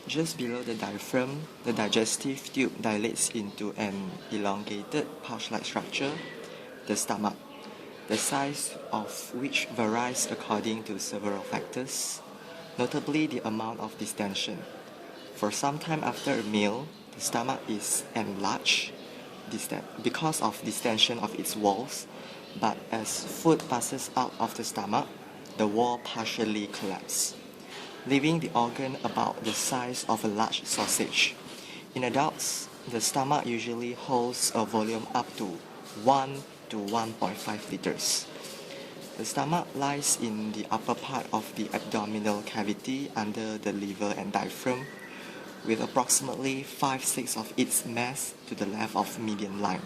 Just below the diaphragm, the digestive tube dilates into an elongated pouch-like structure, the stomach, the size of which varies according to several factors, notably the amount of distension. For some time after a meal, the stomach is enlarged because of distension of its walls, but as food passes out of the stomach, the wall partially collapses, leaving the organ about the size of a large sausage. In adults, the stomach usually holds a volume up to 1 to 1.5 liters. The stomach lies in the upper part of the abdominal cavity under the liver and diaphragm, with approximately 5/6 of its mass to the left of median line.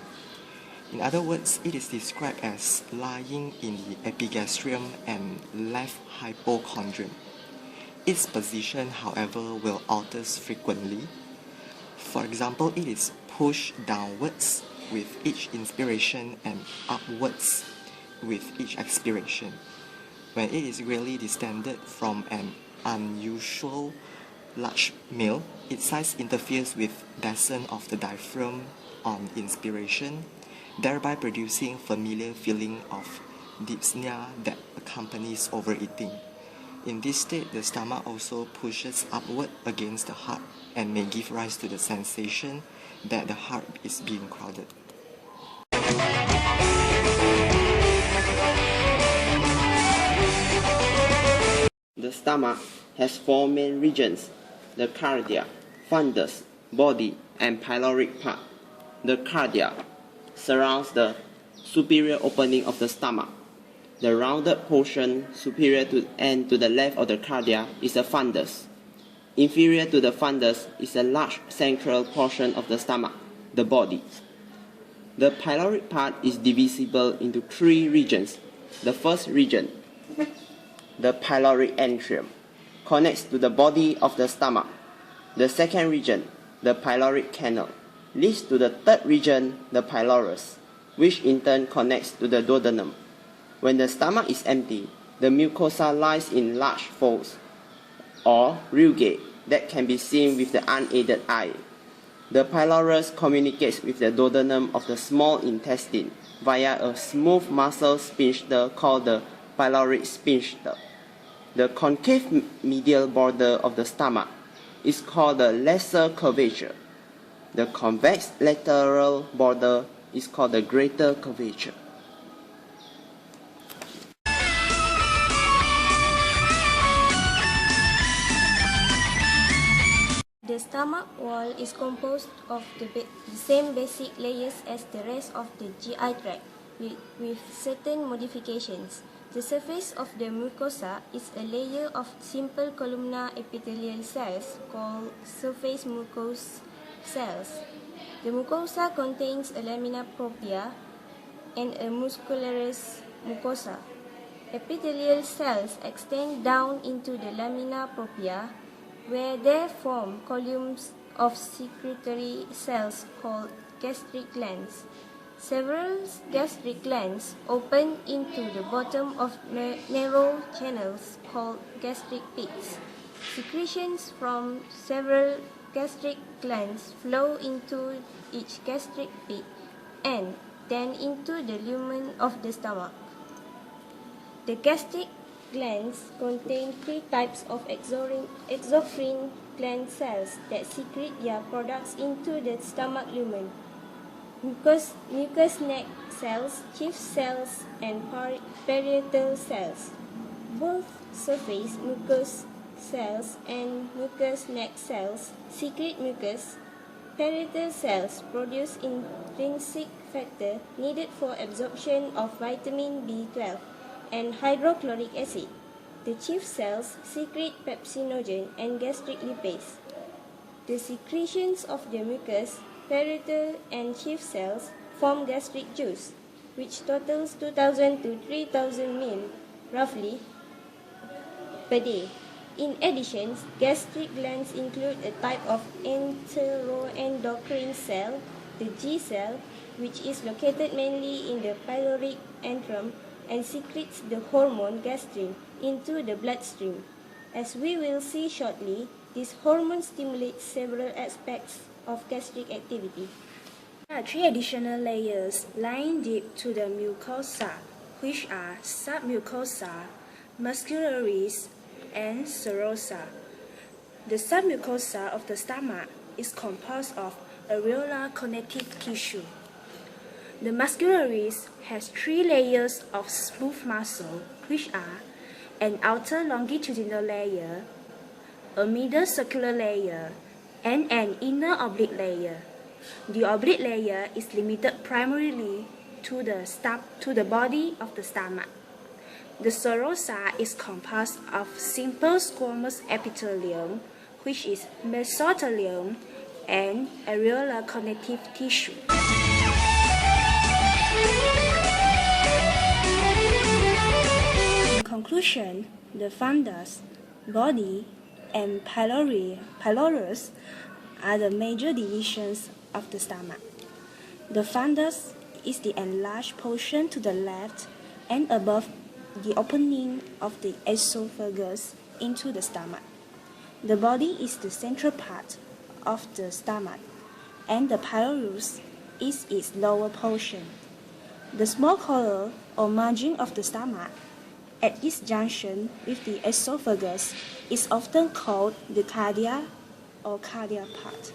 In other words, it is described as lying in the epigastrium and left hypochondrium. Its position, however, will alter frequently. For example, it is pushed downwards with each inspiration and upwards with each expiration. When it is greatly distended from an unusual large meal, its size interferes with descent of the diaphragm on inspiration, thereby producing familiar feeling of dyspnea that accompanies overeating. In this state, the stomach also pushes upward against the heart and may give rise to the sensation that the heart is being crowded. The stomach has four main regions: the cardia, fundus, body, and pyloric part. The cardia surrounds the superior opening of the stomach. The rounded portion superior to and to the left of the cardia is the fundus. Inferior to the fundus is a large central portion of the stomach, the body. The pyloric part is divisible into three regions. The first region, the pyloric atrium, connects to the body of the stomach. The second region, the pyloric canal, leads to the third region, the pylorus, which in turn connects to the duodenum. When the stomach is empty, the mucosa lies in large folds or rugae that can be seen with the unaided eye. The pylorus communicates with the duodenum of the small intestine via a smooth muscle sphincter called the pyloric sphincter. The concave medial border of the stomach is called the lesser curvature. The convex lateral border is called the greater curvature. The stomach wall is composed of the same basic layers as the rest of the GI tract, with certain modifications. The surface of the mucosa is a layer of simple columnar epithelial cells called surface mucous cells. The mucosa contains a lamina propria and a muscularis mucosa. Epithelial cells extend down into the lamina propria, where they form columns of secretory cells called gastric glands. Several gastric glands open into the bottom of narrow channels called gastric pits. Secretions from several gastric glands flow into each gastric pit and then into the lumen of the stomach. The gastric glands contain three types of exocrine gland cells that secrete their products into the stomach lumen: mucous neck cells, Schiff cells, and parietal cells. Both surface mucous cells and mucous neck cells secrete mucus. Parietal cells produce intrinsic factor needed for absorption of vitamin B12 and hydrochloric acid. The Schiff cells secrete pepsinogen and gastric lipase. The secretions of the mucus, parietal, and Schiff cells form gastric juice, which totals 2,000 to 3,000 ml, roughly, per day. In addition, gastric glands include a type of enteroendocrine cell, the G cell, which is located mainly in the pyloric antrum and secretes the hormone gastrin into the bloodstream. As we will see shortly, This hormone stimulates several aspects of gastric activity. There are three additional layers lying deep to the mucosa, which are submucosa, muscularis, and serosa. The submucosa of the stomach is composed of areolar connective tissue. The muscularis has three layers of smooth muscle, which are an outer longitudinal layer, a middle circular layer, and an inner oblique layer. The oblique layer is limited primarily to the body of the stomach. The serosa is composed of simple squamous epithelium, which is mesothelium, and areolar connective tissue. In conclusion, the fundus, body, and pylorus are the major divisions of the stomach. The fundus is the enlarged portion to the left and above the opening of the esophagus into the stomach. The body is the central part of the stomach, and the pylorus is its lower portion. The small collar or margin of the stomach at its junction with the esophagus is often called the cardia or cardia part.